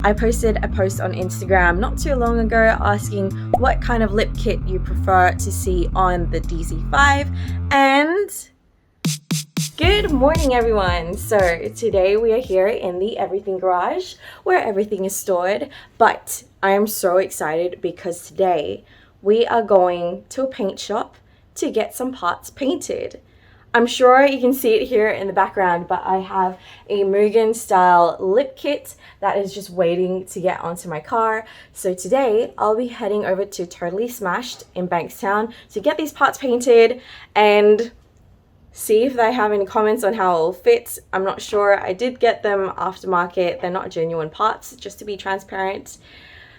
I posted a post on Instagram not too long ago asking what kind of lip kit you prefer to see on the DC5, and good morning everyone. So today we are here in the everything garage where everything is stored, but I am so excited because today we are going to a paint shop to get some parts painted. I'm sure you can see it here in the background, but I have a Mugen style lip kit that is just waiting to get onto my car. So today I'll be heading over to Totally Smashed in Bankstown to get these parts painted and see if they have any comments on how it will fit. I'm not sure. I did get them aftermarket. They're not genuine parts, just to be transparent.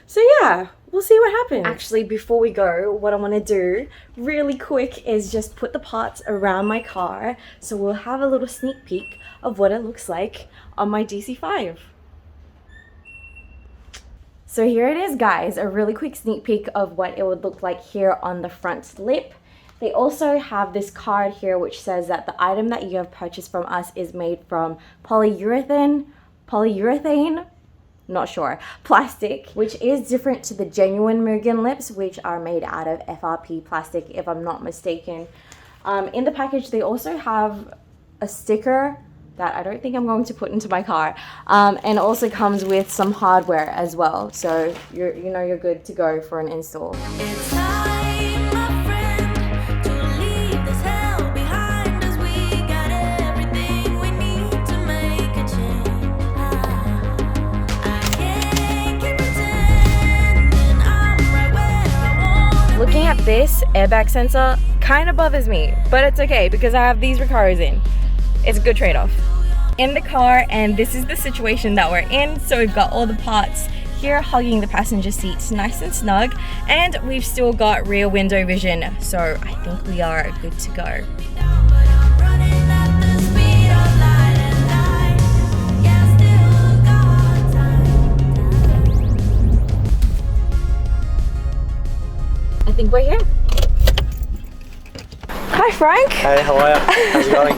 So yeah, we'll see what happens. Actually, before we go, what I want to do really quick is just put the parts around my car so we'll have a little sneak peek of what it looks like on my DC5. So here it is, guys, a really quick sneak peek of what it would look like here on the front lip. They also have this card here which says that the item that you have purchased from us is made from polyurethane, not sure, plastic, which is different to the genuine Mugen lips, which are made out of FRP plastic, if I'm not mistaken. In the package, they also have a sticker that I don't think I'm going to put into my car, and also comes with some hardware as well. So you're good to go for an install. It's time, my friend, to leave this hell behind us. We got everything we need to make a change. I can't keep pretending I'm right where I want to be. Looking at this airbag sensor kind of bothers me, but it's okay because I have these Recaros in. It's a good trade-off. In the car, and this is the situation that we're in. So we've got all the parts here hugging the passenger seats nice and snug, and we've still got rear window vision, so I think we are good to go. I think we're here. Hi Frank. Hey, how are you? How's it going?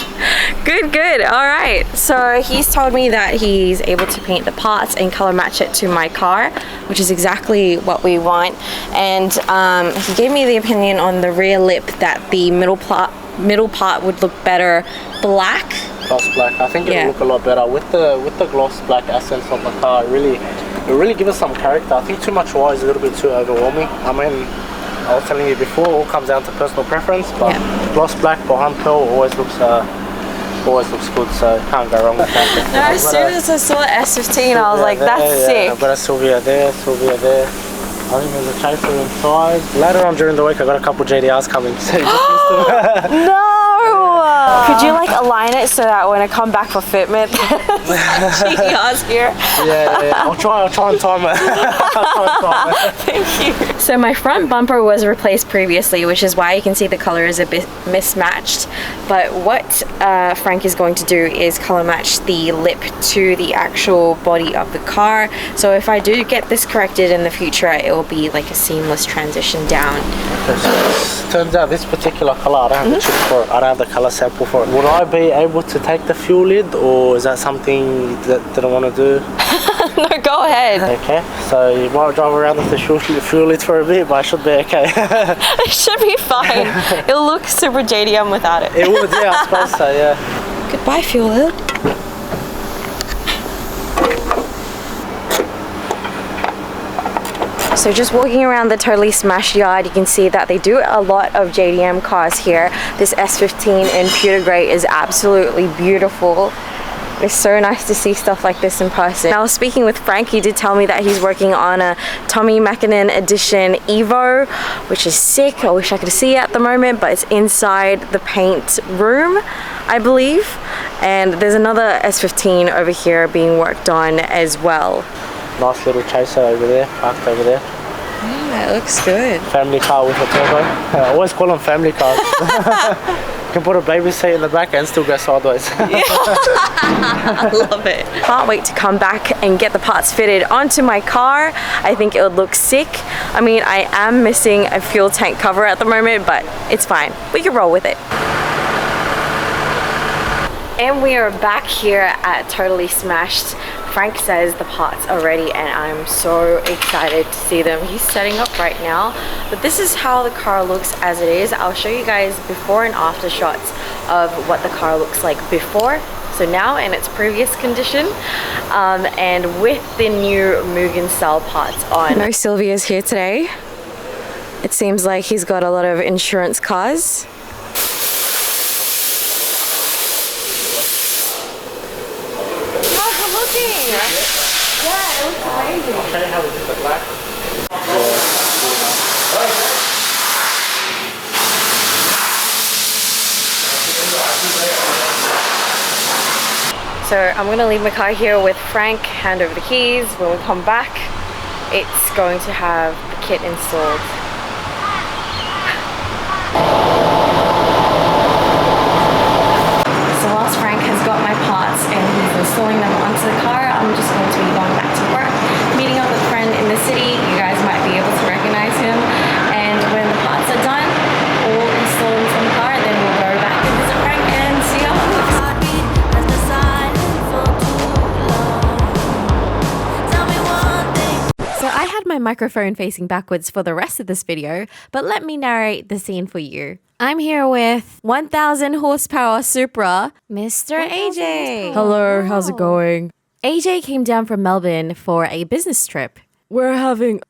Good. All right. So he's told me that he's able to paint the parts and color match it to my car, which is exactly what we want. And he gave me the opinion on the rear lip that the middle part would look better black. Gloss black. I think it'll look a lot better with the gloss black accents on the car. It really gives us some character. I think too much white is a little bit too overwhelming. I mean, I was telling you before, it all comes down to personal preference, but gloss black behind pearl always looks good, so can't go wrong with that. No, as soon as I saw S15, I was like, that's sick. I've got a Sylvia there. I think there's a chaser inside. Later on during the week, I got a couple GTRs coming. So No! Could you like align it so that when I come back for fitment, GTRs here? Yeah. I'll try and time it. Thank you. So my front bumper was replaced previously, which is why you can see the color is a bit mismatched. But what Frank is going to do is color match the lip to the actual body of the car. So if I do get this corrected in the future, it will be like a seamless transition down. Okay, so turns out this particular color, I don't have the chip for it. I don't have the color sample for it. Would I be able to take the fuel lid, or is that something that I want to do? No, go ahead. Okay, so you might drive around with the fuel lid for a bit, but I should be okay. It should be fine. It'll look super JDM without it. It would, yeah, I suppose so, yeah. Goodbye, fuel lid. So just walking around the Totally Smashed yard, you can see that they do a lot of JDM cars here. This S15 in pewter grey is absolutely beautiful. It's so nice to see stuff like this in person. Now, speaking with Frank, he did tell me that he's working on a Tommy Mackinnon edition Evo, which is sick. I wish I could see it at the moment, but it's inside the paint room, I believe. And there's another S15 over here being worked on as well. Nice little chaser over there, parked over there. Yeah, it looks good. Family car with a turbo. I always call them family cars. You can put a baby seat in the back and still go sideways. Yeah. I love it. Can't wait to come back and get the parts fitted onto my car. I think it would look sick. I mean, I am missing a fuel tank cover at the moment, but it's fine. We can roll with it. And we are back here at Totally Smashed Frank says the parts are ready and I'm so excited to see them. He's setting up right now, but this is how the car looks as it is. I'll show you guys before and after shots of what the car looks like before, so now in its previous condition, and with the new Mugen style parts on. I know Sylvia's here today. It seems like he's got a lot of insurance cars. Yeah, it looks amazing. I'll show you how we do the black. So I'm going to leave my car here with Frank, hand over the keys. When we come back, it's going to have the kit installed. So whilst Frank has got my parts and he's installing them onto the car, I'm just going to be going back to work, meeting up with a friend in the city. You guys might be able to recognize him. And when the parts are done, all installed into the car, then we'll go back and visit Frank and see how it looks. So I had my microphone facing backwards for the rest of this video, but let me narrate the scene for you. I'm here with 1000 horsepower Supra, Mr. AJ. Hello, how's it going? AJ came down from Melbourne for a business trip. We're having,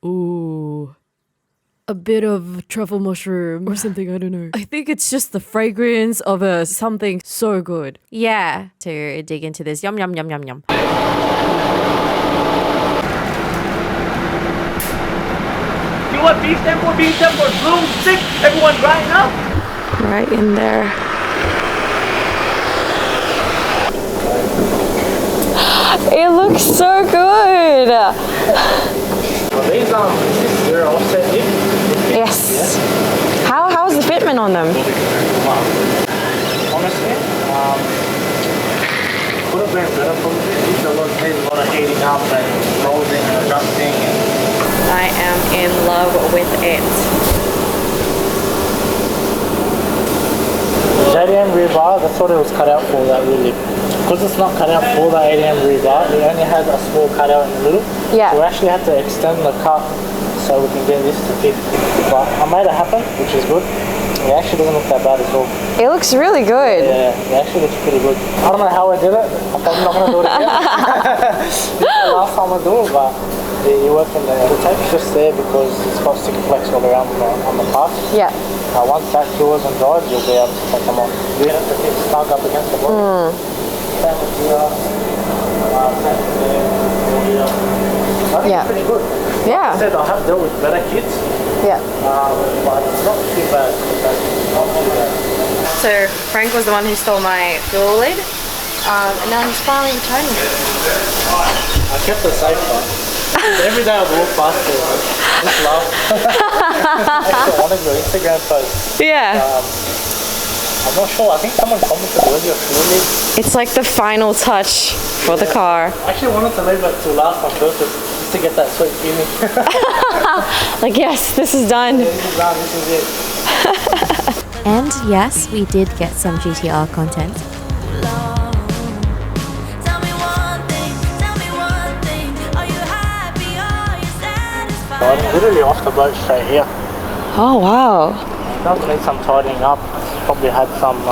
a bit of truffle mushroom or something, I don't know. I think it's just the fragrance of something so good. Yeah, to dig into this. Yum, yum, yum, yum, yum. You want beef temple, bloom, stick, everyone right now? Right in there. It looks so good. Well, these zero offset dip. Yes. How is the fitment on them? Honestly, could have been better probably. These are need a lot of heating up and molding and adjusting. I am in love with it. JDM rebar, that's what it was cut out for, that really. Because it's not cut out for the ADM rebar, it only has a small cutout in the middle. Yeah. So we actually had to extend the cut so we can get this to fit. But I made it happen, which is good. It actually doesn't look that bad as well. It looks really good. Yeah, it actually looks pretty good. I don't know how I did it. I'm probably not going to do it again. This is the last time I do it, but it worked in there. The tape's just there because it's got sticker flex all around on the part. Yeah. Once that cures and dries, you'll be able to take them off. You have to keep snug up against the body. Same with here. I think it's pretty good. Yeah. Like I said, I have dealt with better kits. Yeah. But it's not too bad. Not too bad. So Frank was the one who stole my fuel lid, and now he's finally returning it. I kept it safe though. Every day I walk past it, I just laugh. Actually, one of your Instagram posts. Yeah. I'm not sure. I think someone commented where's your fuel lid. It's like the final touch for the car. I actually wanted to leave it to last on purpose, just to get that sweet feeling. Like, yes, this is done. Yeah, this is done. This is it. And yes, we did get some GTR content. I'm literally off the boat straight here. Oh, wow. It does need some tidying up. It's probably had some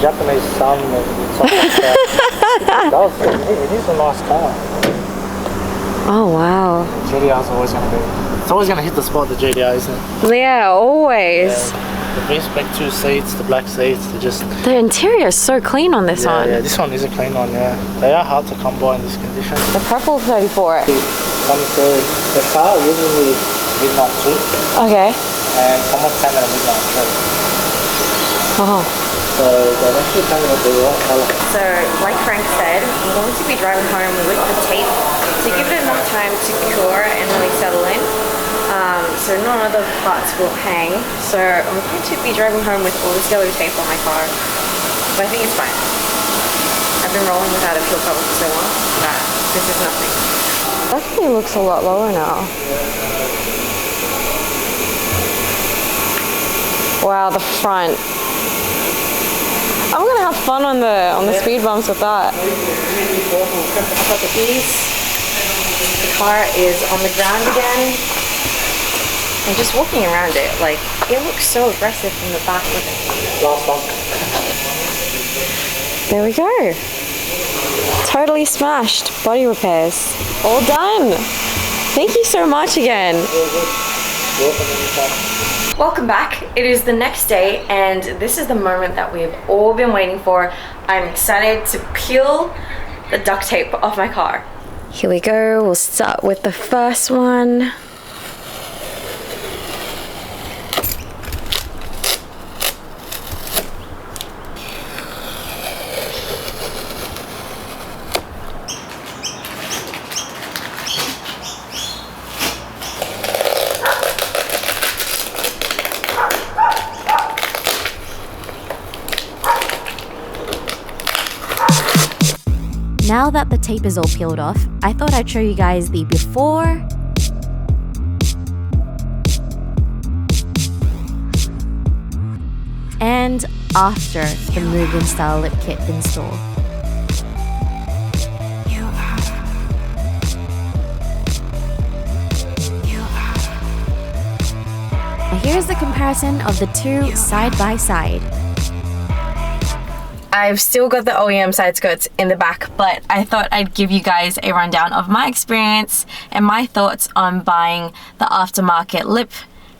Japanese sun and stuff like that. It is a nice car. Oh, wow. GTR's always going to be. It's always going to hit the spot, the GTR, isn't it? Yeah, always. Yeah. The V-Spec 2 seats, the black seats, they're just... The interior is so clean on this one. Yeah, this one is a clean one, yeah. They are hard to come by in this condition. The purple 34. The car usually midnight suit. Okay. And someone came in a midnight shirt. Oh. So they actually came in the right colour. So, like Frank said, I'm going to be driving home with the tape to give it enough time to cure and really settle in. So none of the parts will hang. So I'm going to be driving home with all this yellow tape on my car. But I think it's fine. I've been rolling without a fuel cover for so long that this is nothing. Definitely looks a lot lower now. Wow, the front. I'm gonna have fun on the speed bumps with that. I've got the keys. The car is on the ground again. And just walking around it, like, it looks so aggressive from the back with it. Last one. There we go. Totally smashed. Body repairs. All done. Thank you so much again. Welcome back. It is the next day and this is the moment that we've all been waiting for. I'm excited to peel the duct tape off my car. Here we go. We'll start with the first one. Now that the tape is all peeled off, I thought I'd show you guys the before and after the Mugen style lip kit install. Now here's the comparison of the two side by side. I've still got the OEM side skirts in the back, but I thought I'd give you guys a rundown of my experience and my thoughts on buying the aftermarket lip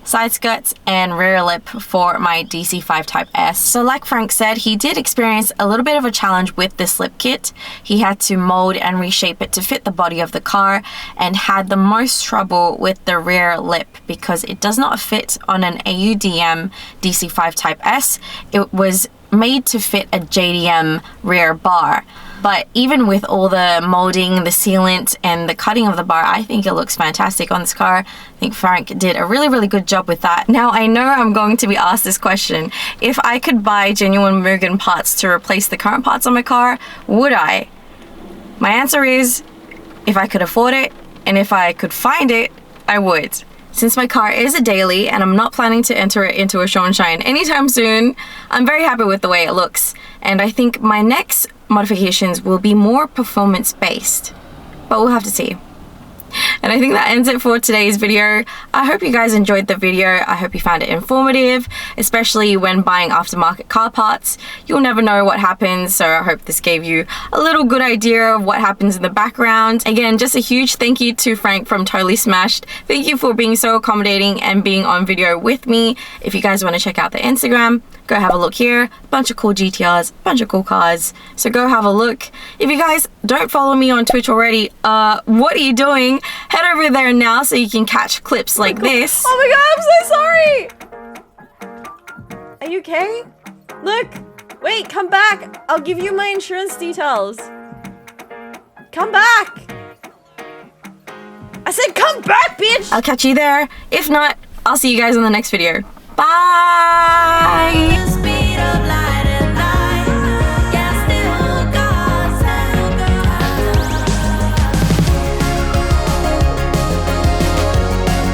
side skirts and rear lip for my DC5 Type S. So like Frank said, he did experience a little bit of a challenge with this lip kit. He had to mold and reshape it to fit the body of the car and had the most trouble with the rear lip because it does not fit on an AUDM DC5 Type S. It was made to fit a JDM rear bar. But even with all the molding, the sealant, and the cutting of the bar, I think it looks fantastic on this car. I think Frank did a really good job with that. Now, I know I'm going to be asked this question. If I could buy genuine Mugen parts to replace the current parts on my car, would I? My answer is, if I could afford it, and if I could find it, I would. Since my car is a daily and I'm not planning to enter it into a show and shine anytime soon, I'm very happy with the way it looks. And I think my next modifications will be more performance based, but we'll have to see. And I think that ends it for today's video. I hope you guys enjoyed the video. I hope you found it informative, especially when buying aftermarket car parts. You'll never know what happens, so I hope this gave you a little good idea of what happens in the background. Again, just a huge thank you to Frank from Totally Smashed. Thank you for being so accommodating and being on video with me. If you guys want to check out the Instagram, go have a look here. A bunch of cool GTRs, a bunch of cool cars, so go have a look. If you guys don't follow me on Twitch already, what are you doing? Head over there now so you can catch clips like this. Oh my god, I'm so sorry! Are you okay? Look! Wait, come back! I'll give you my insurance details. Come back! I said come back, bitch! I'll catch you there. If not, I'll see you guys in the next video. Bye!